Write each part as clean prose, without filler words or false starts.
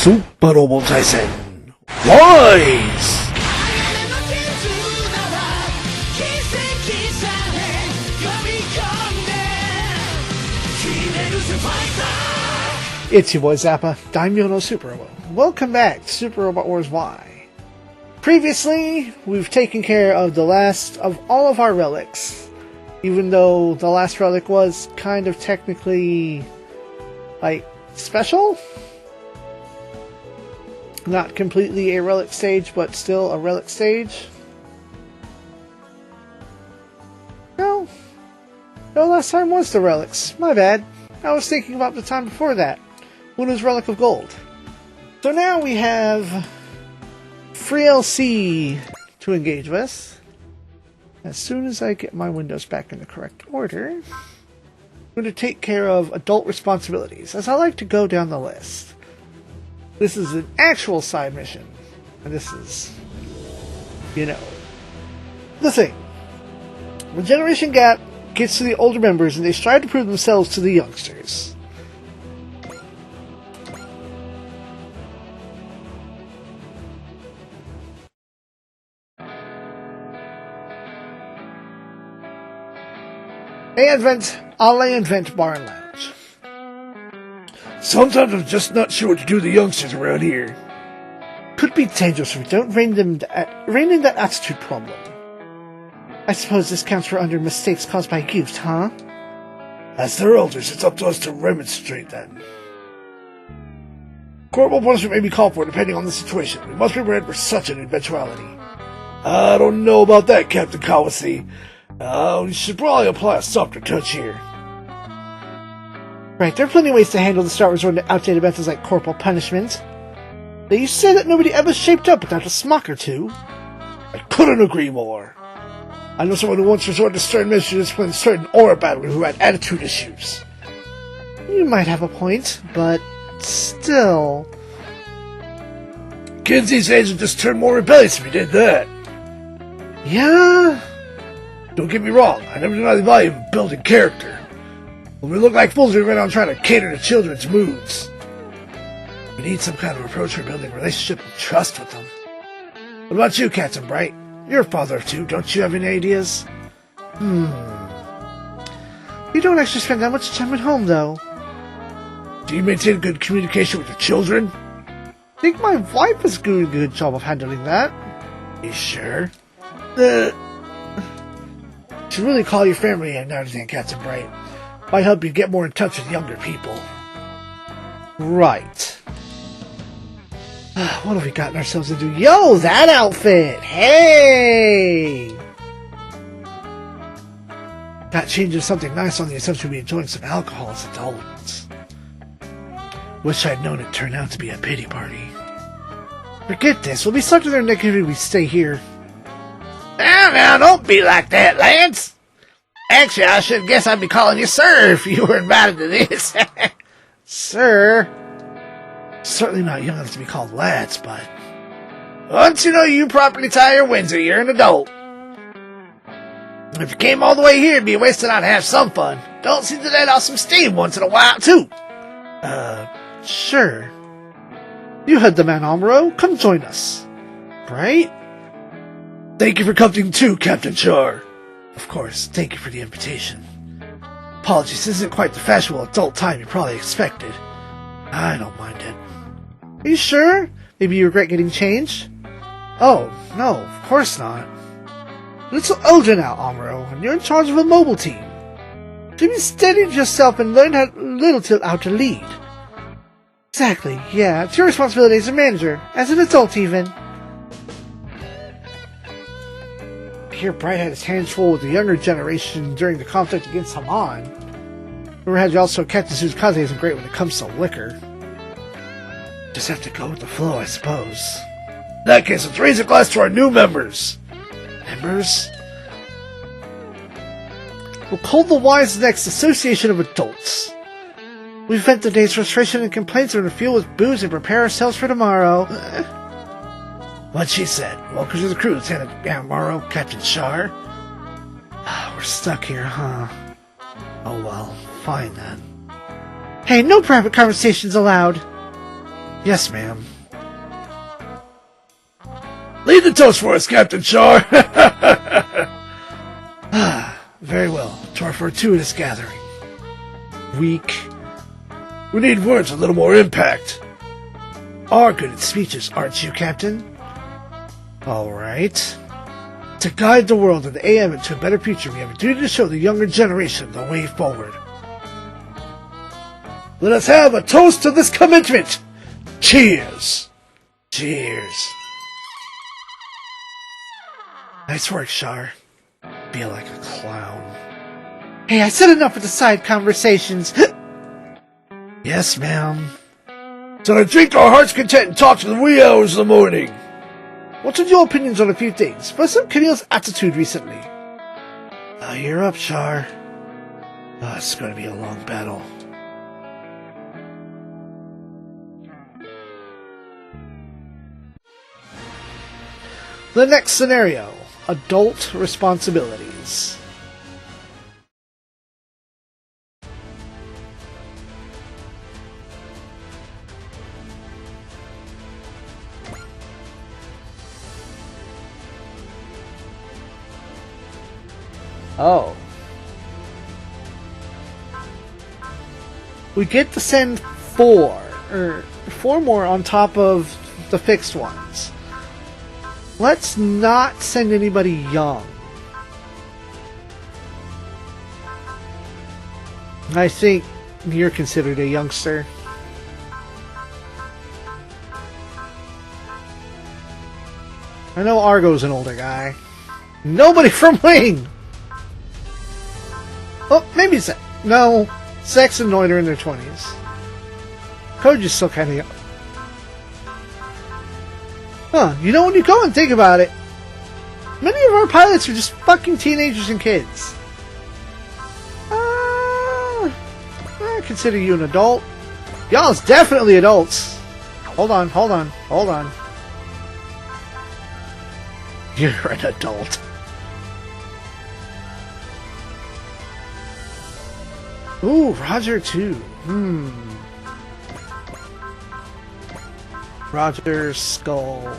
SUPA ROBO Wise! It's your boy Zappa, Daimyo no Super Robo. Welcome back to Super Robot Wars Y. Previously, we've taken care of the last of all of our relics. Even though the last relic was kind of technically, like, special? Not completely a relic stage, but still a relic stage. No, last time was the relics. My bad. I was thinking about the time before that, when it was Relic of Gold. So now we have Free LC to engage with. As soon as I get my windows back in the correct order, I'm going to take care of adult responsibilities, as I like to go down the list. This is an actual side mission, and this is, the thing. The generation gap gets to the older members, and they strive to prove themselves to the youngsters. Advent, a la Invent Bar and Lounge. Sometimes I'm just not sure what to do with the youngsters around here. Could be dangerous if we don't rein in that attitude problem. I suppose this counts for under mistakes caused by youth, huh? As their elders, it's up to us to remonstrate then. Corporal punishment may be called for depending on the situation. We must be prepared for such an eventuality. I don't know about that, Captain Kawase. We should probably apply a softer touch here. Right, there are plenty of ways to handle the start resorting to outdated methods like corporal punishment. They used to say that nobody ever shaped up without a smock or two. I couldn't agree more. I know someone who once resorted to stern measures to discipline certain aura battlers who had attitude issues. You might have a point, but still. Kids these days would just turn more rebellious if we did that. Yeah? Don't get me wrong, I never deny the value of building character. When we look like fools, we run around trying to cater to children's moods. We need some kind of approach for building a relationship and trust with them. What about you, Captain Bright? You're a father of two, don't you have any ideas? We don't actually spend that much time at home, though. Do you maintain good communication with your children? I think my wife is doing a good job of handling that. You sure? Should really call your family and everything, Captain Bright. Might help you get more in touch with younger people. Right. What have we gotten ourselves into? Yo, that outfit! Hey! Got changed into something nice on the assumption we'd be enjoying some alcohol as adults. Wish I'd known it'd turn out to be a pity party. Forget this, we'll be stuck to their negativity if we stay here. Now, don't be like that, Lance. Actually, I should guess I'd be calling you Sir if you were invited to this. Sir? Certainly not young enough to be called lads, but once you properly tie your Windsor, you're an adult. If you came all the way here, it'd be a waste to not have some fun. Don't seem to let off some steam once in a while, too. Sure. You heard the man, Amuro. Come join us. Right? Thank you for coming too, Captain Char. Of course, thank you for the invitation. Apologies, this isn't quite the fashionable adult time you probably expected. I don't mind it. Are you sure? Maybe you regret getting changed? Oh, no, of course not. You're a little older now, Amuro, and you're in charge of a mobile team. So be steady to yourself and learn how to lead. Exactly, yeah, it's your responsibility as a manager, as an adult even. Here, Bright had his hands full with the younger generation during the conflict against Haman. Remember how also Captain Suzukaze isn't great when it comes to liquor. Just have to go with the flow, I suppose. In that case, let's raise a glass to our new members. Members? We'll call the Wise next Association of Adults. We vent the day's frustration and complaints and refuel with booze and prepare ourselves for tomorrow. What she said. Welcome to the crew, Lieutenant Amaro, Captain Char. We're stuck here, huh? Oh well, fine then. Hey, no private conversations allowed. Yes, ma'am. Lead the toast for us, Captain Shar. Very well. To our fortuitous gathering. Weak. We need words with a little more impact. Are good at speeches, aren't you, Captain? All right. To guide the world of the AM into a better future, we have a duty to show the younger generation the way forward. Let us have a toast to this commitment. Cheers. Cheers. Nice work, Shar. Be like a clown. Hey, I said enough with the side conversations. Yes, ma'am. So to drink our heart's content and talk to the wee hours of the morning. What's your opinions on a few things? President Keneal's attitude recently. You're up, Shar. It's going to be a long battle. The next scenario. Adult responsibilities. Oh. We get to send four more on top of the fixed ones. Let's not send anybody young. I think you're considered a youngster. I know Argo's an older guy. Nobody from Wing! Oh, maybe no. Sex and Noid are in their 20s. Koji's still kind of young. Huh, you know, when you go and think about it, many of our pilots are just fucking teenagers and kids. I consider you an adult. Y'all's definitely adults. Hold on. You're an adult. Ooh, Roger too. Roger's skull.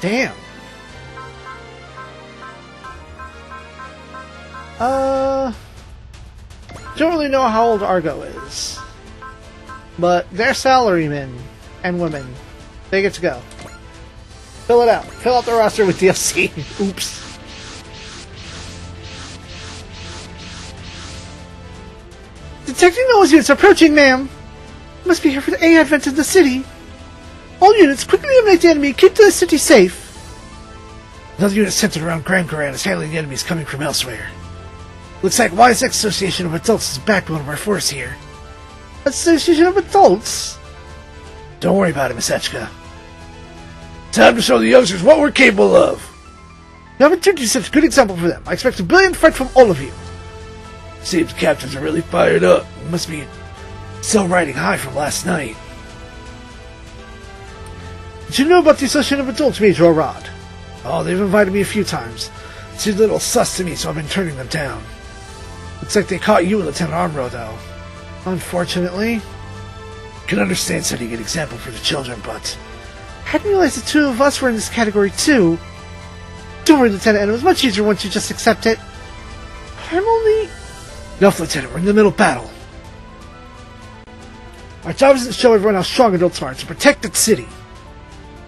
Damn. Don't really know how old Argo is. But they're salarymen and women. They get to go. Fill it out. Fill out the roster with DLC. Oops. Detecting those units approaching, ma'am. Must be here for the A advent in the city. All units, quickly eliminate the enemy and keep the city safe. Another unit centered around Grand Koran is handling the enemies coming from elsewhere. Looks like YSX Association of Adults is the backbone of our force here. Association of Adults? Don't worry about it, Miss Etchka. Time to show the youngsters what we're capable of. You haven't turned you such a good example for them. I expect a brilliant fight from all of you. Seems the captains are really fired up. Must be still riding high from last night. Did you know about the Association of Adults, Major Arad? Oh, they've invited me a few times. It's a little sus to me, so I've been turning them down. Looks like they caught you and Lieutenant Armro, though. Unfortunately. Can understand setting an example for the children, but I hadn't realized the two of us were in this category, too. Don't worry, Lieutenant, and it was much easier once you just accept it. I'm only... Enough, Lieutenant, we're in the middle of battle. Our job is to show everyone how strong adults are, to protect the city.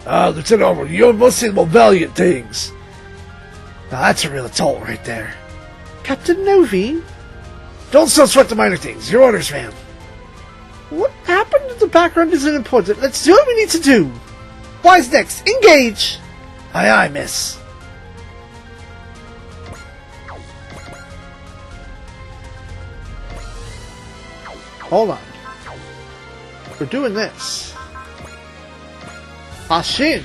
Lieutenant Armro, you're mostly the more valiant things. Now that's a real adult right there. Captain Novi? Don't so sweat the minor things. Your orders, ma'am. What happened in the background isn't important. Let's do what we need to do. Wise next. Engage! Aye, aye, miss. Hold on. We're doing this. Ashin!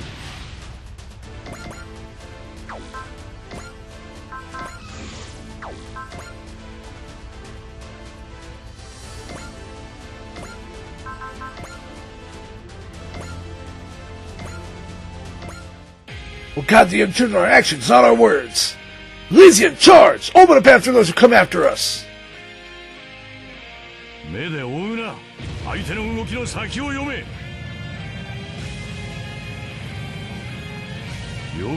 We'll guide the intruder in our actions, not our words. Elysian, charge! Open a path for those who come after us. 目で追うな。相手の動きの先を読め。よ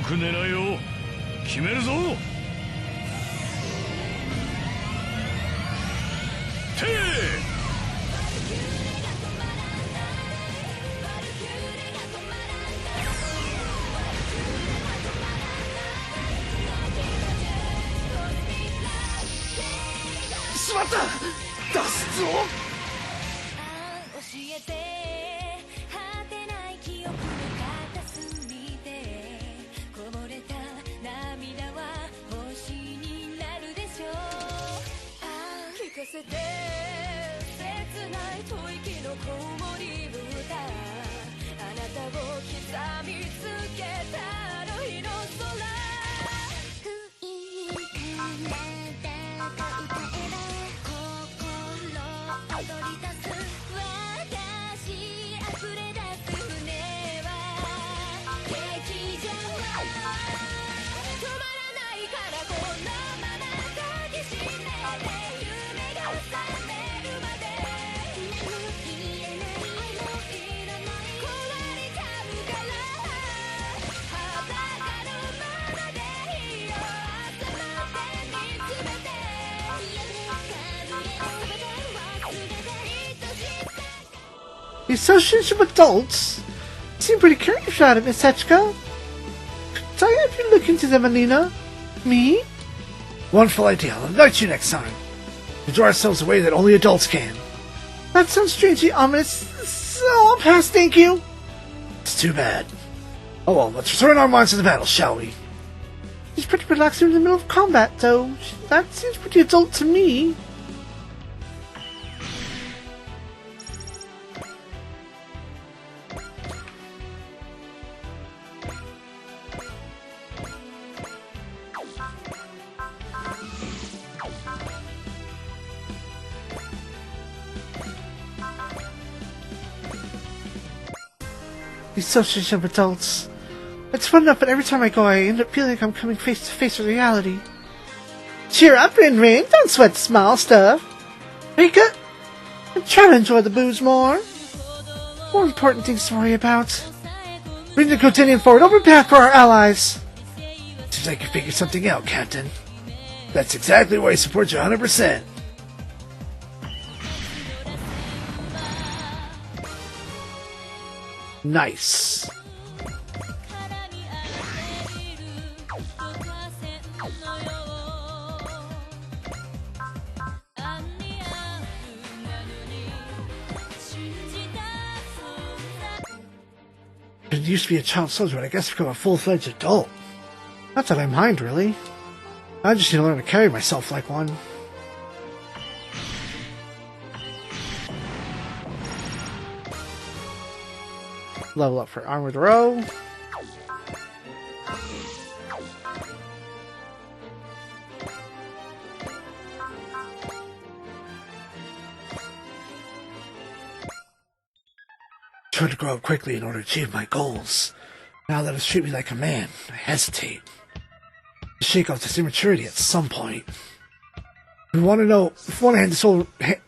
く狙いを決めるぞ。てー。しまった！脱出を！The association of adults? Seem pretty curious about it, Miss Setchko. Could I have you look into them, Alina? Me? Wonderful idea. I'll invite you next time. We'll draw ourselves away that only adults can. That sounds strangely ominous, so I'll pass, thank you. It's too bad. Oh well, let's return our minds to the battle, shall we? She's pretty relaxing in the middle of combat, though. That seems pretty adult to me. The association of adults. It's fun enough, but every time I go, I end up feeling like I'm coming face to face with reality. Cheer up, Rin Rin. Don't sweat the small stuff. Rika, I'm trying to enjoy the booze more. More important things to worry about. Bring the Cotinian forward. Open path for our allies. Seems like you figured something out, Captain. That's exactly why I support you 100%. Nice. I used to be a child soldier, but I guess I've become a full-fledged adult. Not that I mind, really. I just need to learn to carry myself like one. Level up for Armored Row. I tried to grow up quickly in order to achieve my goals. Now that it's treated me like a man, I hesitate. To shake off this immaturity at some point. If we want to hand this over, if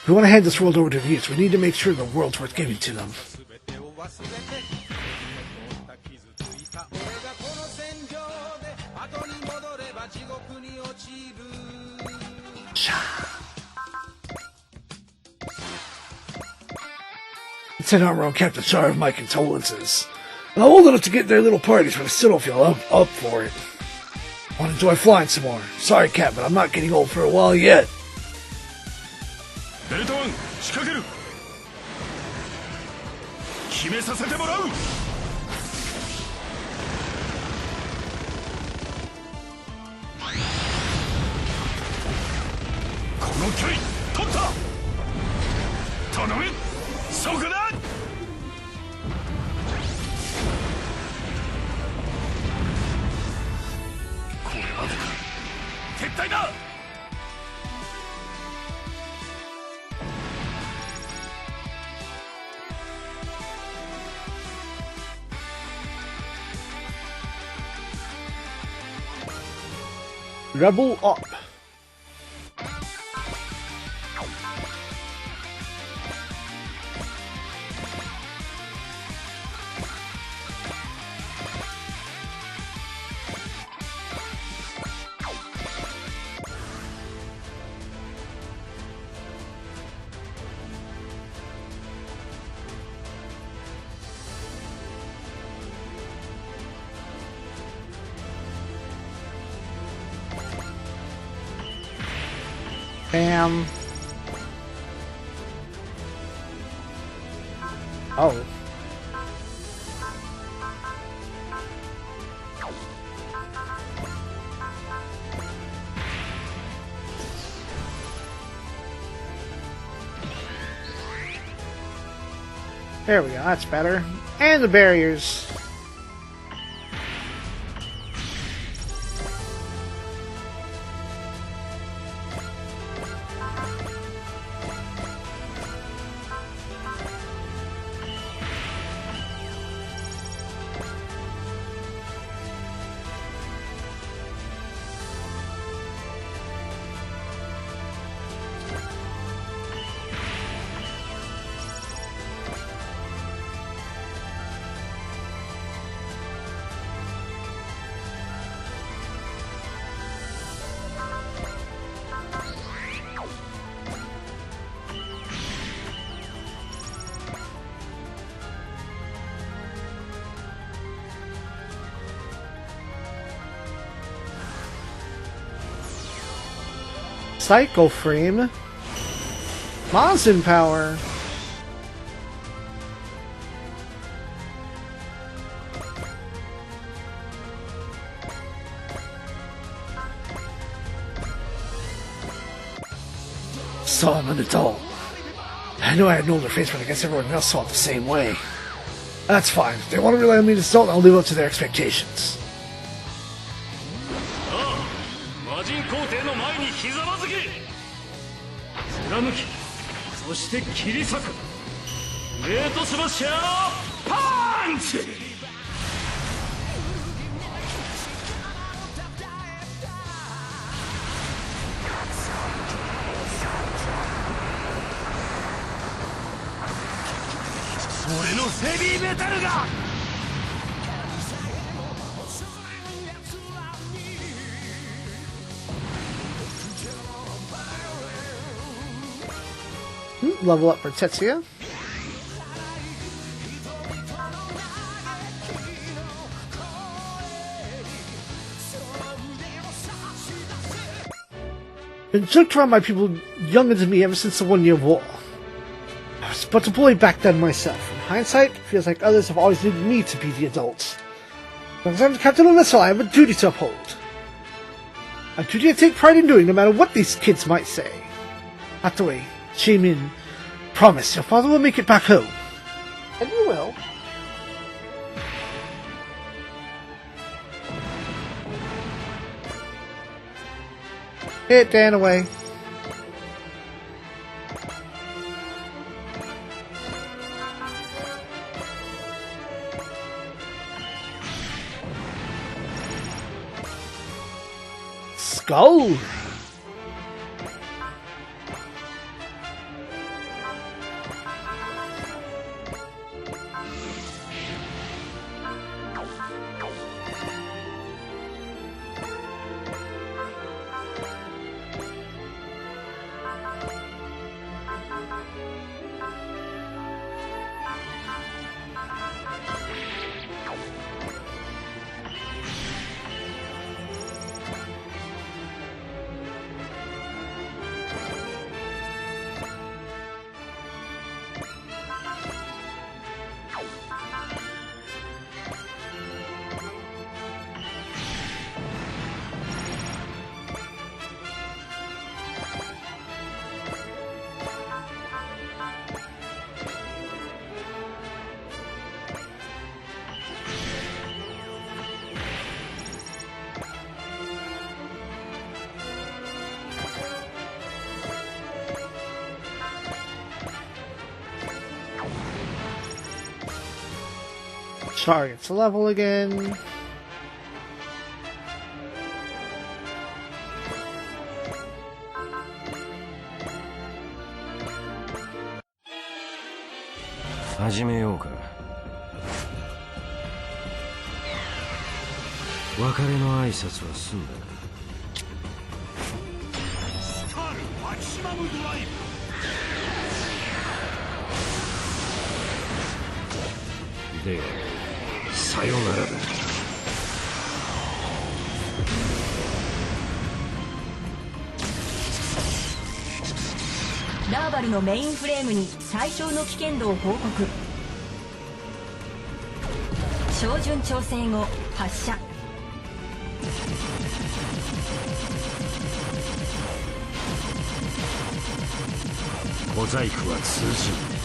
we want to hand this world over to the youth, we need to make sure the world's worth giving to them. Lieutenant Armor Captain, sorry of my condolences. I'm old enough to get their little parties, but I still don't feel up for it. I want to enjoy flying some more. Sorry, Cap, but I'm not getting old for a while yet. Delta 1、仕掛ける。決めさせてもらう。この距離、取った。頼む、そこだ。これまでか。撤退だ。Rebel up. Bam. Oh. There we go, that's better. And the barriers. Psycho Frame. Monson Power. So I'm an adult. I knew I had an older face, but I guess everyone else saw it the same way. That's fine. If they want to rely on me as an adult, I'll live up to their expectations. 魔人皇帝の前にひざまずけ貫きそして切り裂くグレートスマッシャーパンチ俺のヘビーメタルがLevel up for Tetsuya. Been joked around by people younger than me ever since the 1 Year War. I was but a boy back then myself. In hindsight, it feels like others have always needed me to be the adult. As I'm the captain of the vessel, I have a duty to uphold. A duty I take pride in doing, no matter what these kids might say. Not the way, Jimin. Promise, your father will make it back home. And you will. Hit Dan away. Skull! Char gets a level again. 始めようか。別れの挨拶は済んだ。スカルマキシマムドライブ。ではさよならだ。ラーバルのメインフレームに最小の危険度を報告。照準調整後発射。小細工は通じん。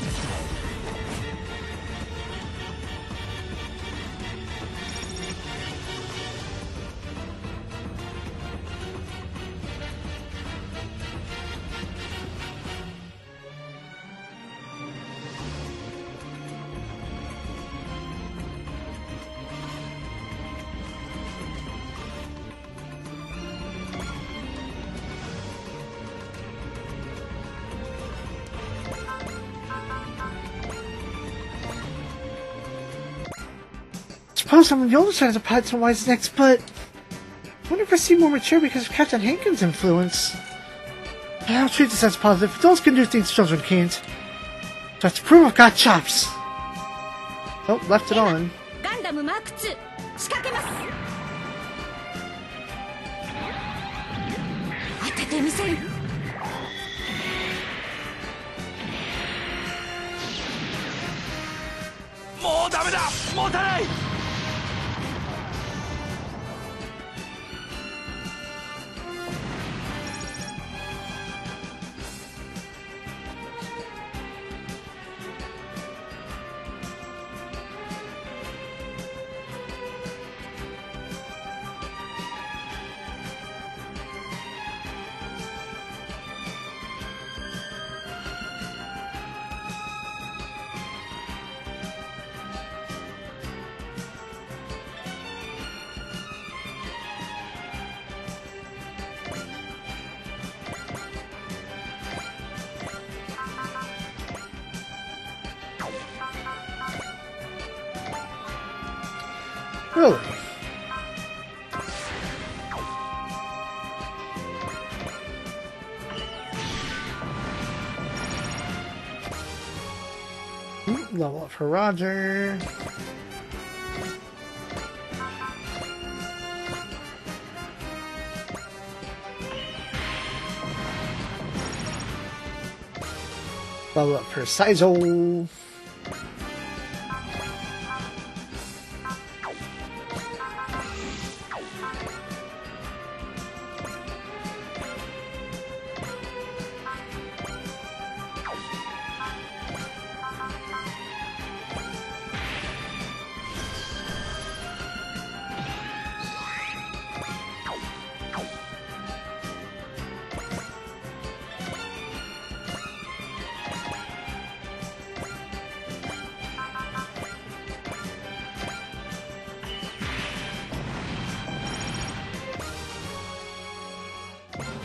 Suppose I'm the older side of the Python-wise next, but I wonder if I seem more mature because of Captain Hankins' influence. I'll treat this as positive. Adults can do things children can't. So I have to prove I've got chops. Oh, left it on. ガンダムマーク2仕掛けます。当ててみせる。もうダメだ、持たない。Really? Level up for Roger. Level up for Sizel.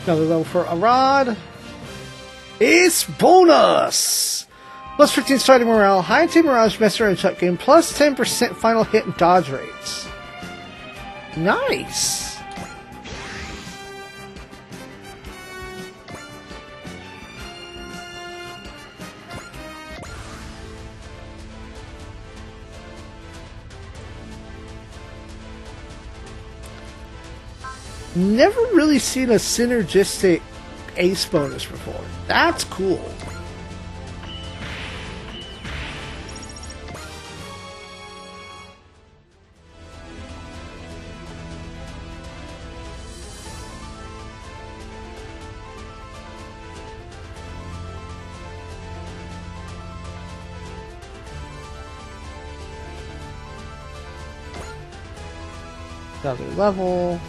Another level for Arad. It's bonus! Plus 15 fighting morale, high team mirage, master and shot game, plus 10% final hit and dodge rates. Nice! Never really seen a synergistic ace bonus before. That's cool. Another level.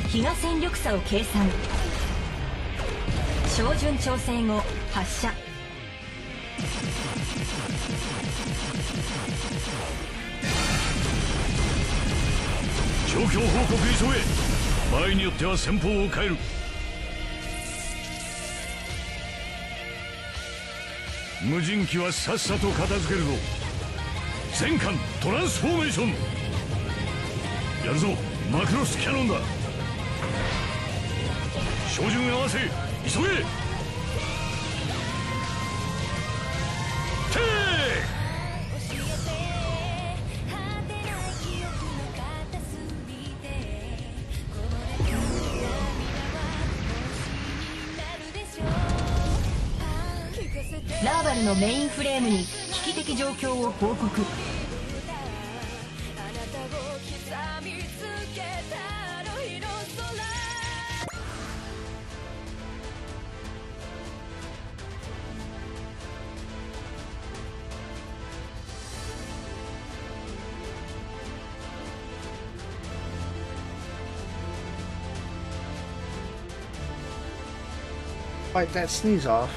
比嘉戦力差を計算。照準調整後発射。状況報告急げ。場合によっては戦法を変える。無人機はさっさと片付けるぞ。全艦トランスフォーメーション。やるぞマクロスキャノンだ。照準合わせ急げ。ラーバルのメインフレームに危機的状況を報告。Wipe that sneeze off.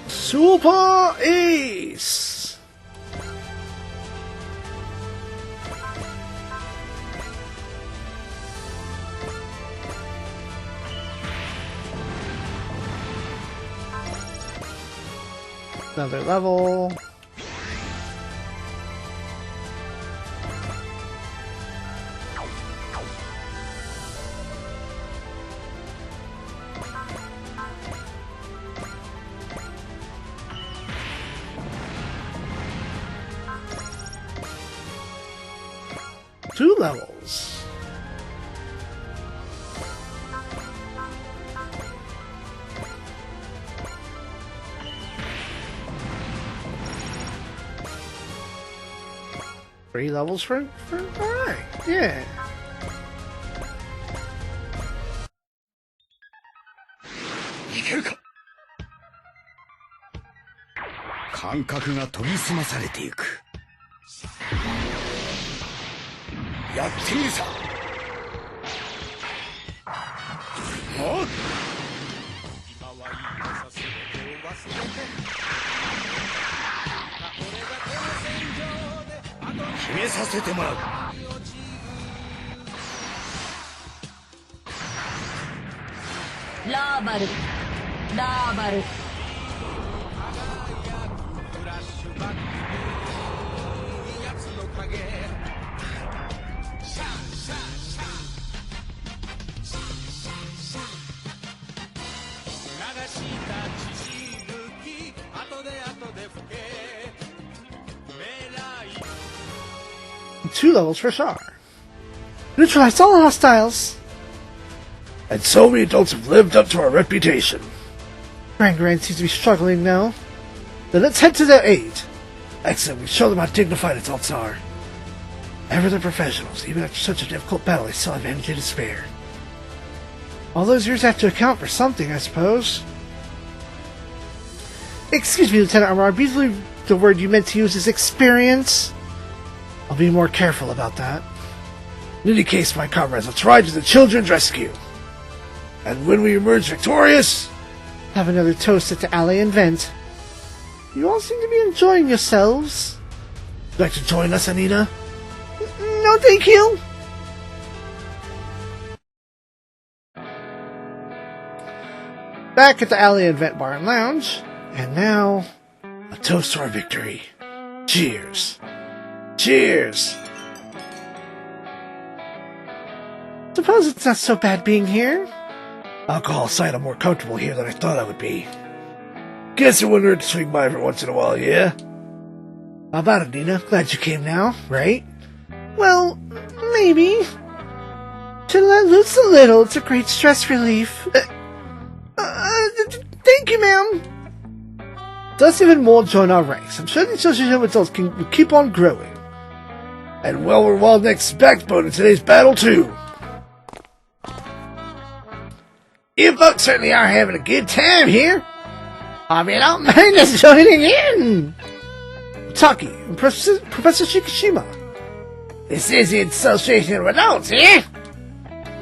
Super Ace! Another level. Two levels. Three levels for alright, yeah. いけるか。感覚が研ぎ澄まされていく。やってみるさ。おっ。決めさせてもらう。ラーバル、ラーバル。Two levels for Char. Neutralize all hostiles. And so we adults have lived up to our reputation. Rangaran seems to be struggling now. Then let's head to their aid. Excellent, we show them how dignified adults are. Ever the professionals, even after such a difficult battle, they still have energy to spare. All those years have to account for something, I suppose. Excuse me, Lieutenant Armor, I believe the word you meant to use is experience. I'll be more careful about that. In any case, my comrades, let's ride to the children's rescue. And when we emerge victorious, have another toast at the alley and vent. You all seem to be enjoying yourselves. Would you like to join us, Anita? No, thank you. Back at the alley and vent bar and lounge, and now a toast to our victory. Cheers. Cheers! Suppose it's not so bad being here. Alcohol aside, I'm more comfortable here than I thought I would be. Guess it wouldn't hurt to swing by every once in a while, yeah? How about it, Nina? Glad you came now, right? Well, maybe. Should let loose a little. It's a great stress relief. Thank you, ma'am. Does even more join our ranks. I'm sure the association results can keep on growing. And well, we're Wildneck's backbone in today's battle, too. You folks certainly are having a good time here. I mean, I don't mind us joining in. Taki and Professor Shikishima. This is the Association of Adults, eh?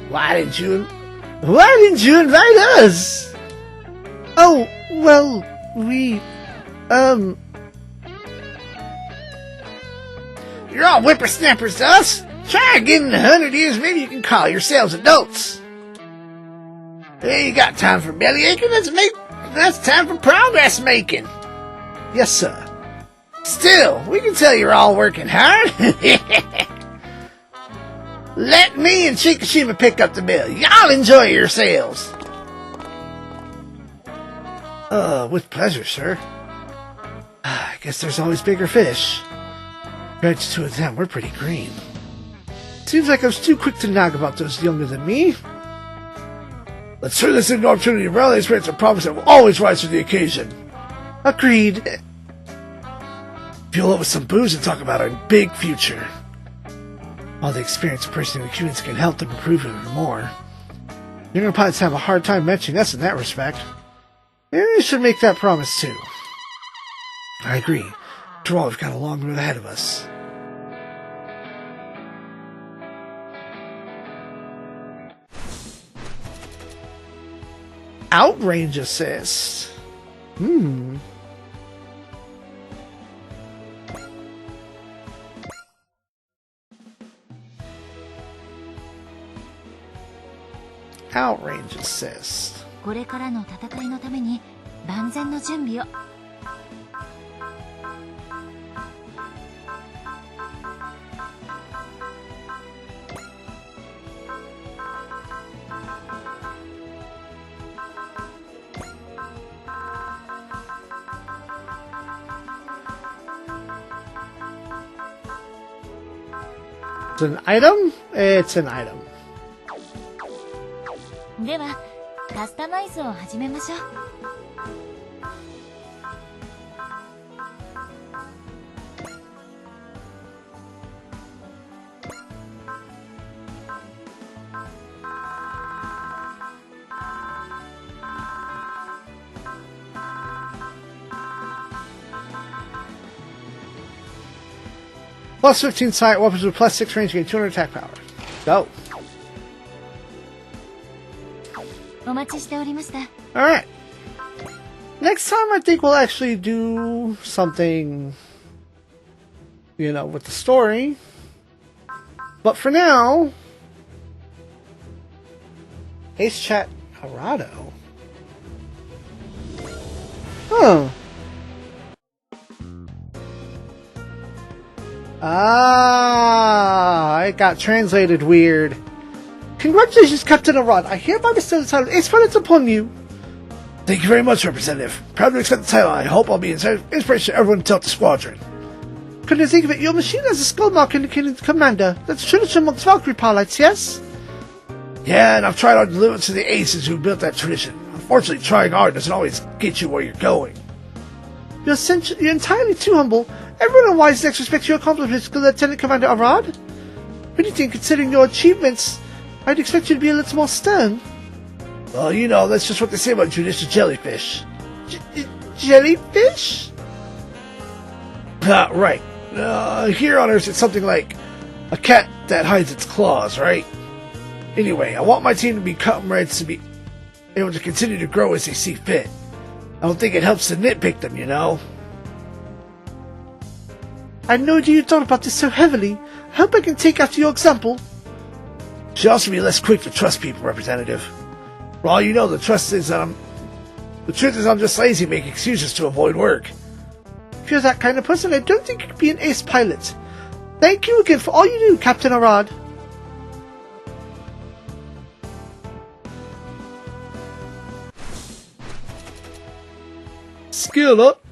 Why didn't you invite us? Oh, well, we, You're all whippersnappers to us. Try again in 100 years, maybe you can call yourselves adults. Hey, you got time for belly aching? That's time for progress making. Yes, sir. Still, we can tell you're all working hard. Let me and Shikishima pick up the bill. Y'all enjoy yourselves. With pleasure, sir. I guess there's always bigger fish. Compared to two of them, we're pretty green. Seems like I was too quick to nag about those younger than me. Let's turn this into an opportunity to rally spirits and promise that we'll always rise to the occasion. Agreed. Fuel up with some booze and talk about our big future. All the experience of personal humans can help them improve even more. Younger pilots have a hard time mentioning us in that respect. Maybe we should make that promise too. I agree. After all, we've got a long road ahead of us. Outrange assist. Outrange assist. これからの戦いのために万全の準備を。It's an item? It's an item. ではカスタマイズを始めましょう。Plus 15 sight weapons with plus 6 range gain 200 attack power. Go. お待ちしておりました。Alright. Next time I think we'll actually do something, you know, with the story. But for now, Ace Chat Harado. Huh. Ah, it got translated weird. Congratulations, Captain Arad. I hereby bestow the title of Ace Pilot upon you. Thank you very much, Representative. Proud to accept the title. I hope I'll be inspiration to everyone to help the squadron. Couldn't think of it. Your machine has a skull mark indicating the commander. That's tradition amongst Valkyrie pilots, yes? Yeah, and I've tried hard to live up to the aces who built that tradition. Unfortunately, trying hard doesn't always get you where you're going. You're entirely too humble. Everyone in Wise Next respects your accomplishments, Lieutenant Commander Arad. What do you think, considering your achievements? I'd expect you to be a little more stern. Well, you know, that's just what they say about judicial jellyfish. Jellyfish? Right. Here on Earth, it's something like a cat that hides its claws, right? Anyway, I want my team to be comrades to be able to continue to grow as they see fit. I don't think it helps to nitpick them, you know? I know you thought about this so heavily. I hope I can take after your example. Should also be less quick to trust people, Representative. For all you know, the truth is I'm just lazy, making excuses to avoid work. If you're that kind of person, I don't think you could be an ace pilot. Thank you again for all you do, Captain Arad. Skill up.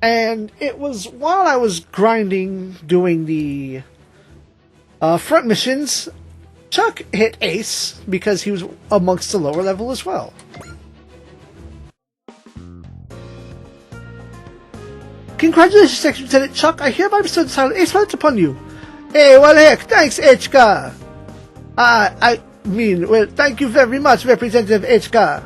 And it was while I was grinding, doing the front missions, Chuck hit Ace because he was amongst the lower level as well. Congratulations, Second Lieutenant Chuck. I hereby bestow the title Ace Pilot upon you. Hey, well, heck, thanks, Echka. Well, thank you very much, Representative Echka.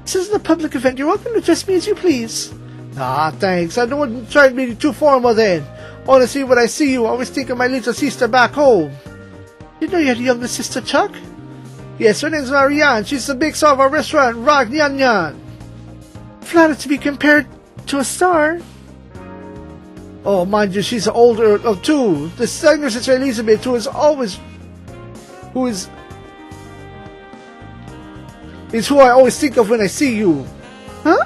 This isn't a public event. You're welcome to address me as you please. Ah, thanks. I don't want to try to be too formal then. Honestly, when I see you, I always think of my little sister back home. You know you had a younger sister, Chuck? Yes, her name's Marianne. She's the big star of our restaurant, Rag Nyan Nyan. Flattered to be compared to a star. Oh, mind you, she's older of two. The younger sister Elizabeth, who is who I always think of when I see you. Huh?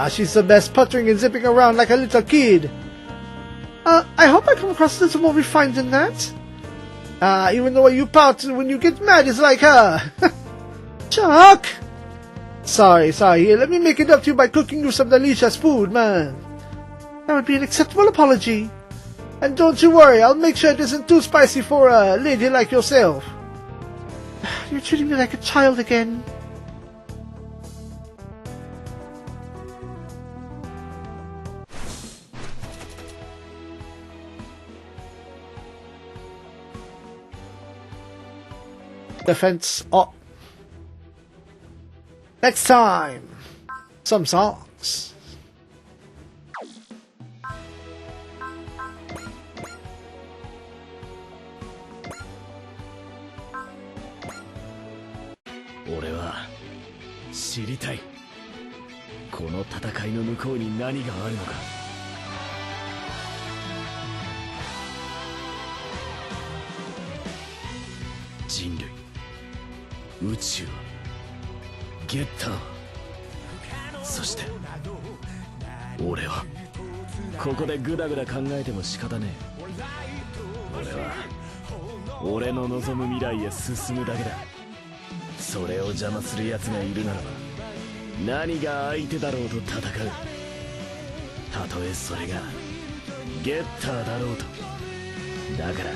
She's the best, puttering and zipping around like a little kid. I hope I come across a little more refined than that. Even the way you pout when you get mad is like her. Chuck! Sorry. Here, let me make it up to you by cooking you some delicious food, man. That would be an acceptable apology. And don't you worry, I'll make sure it isn't too spicy for a lady like yourself. You're treating me like a child again. Defense up. Next time, some songs. Orewa, 知りたい。この戦いの向こうに何があるのか。人類、宇宙、ゲッター、そして俺はここでグダグダ考えても仕方ねえ。俺は俺の望む未来へ進むだけだ。それを邪魔する奴がいるならば何が相手だろうと戦う。たとえそれがゲッターだろうと。だから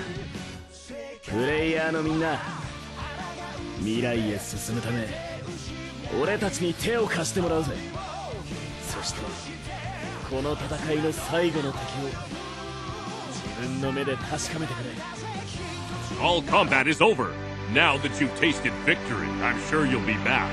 プレイヤーのみんな、未来へ進むため俺たちに手を貸してもらうぜ。そしてこの戦いの最後の敵を自分の目で確かめてくれ。 All combat is over. Now that you've tasted victory, I'm sure you'll be back.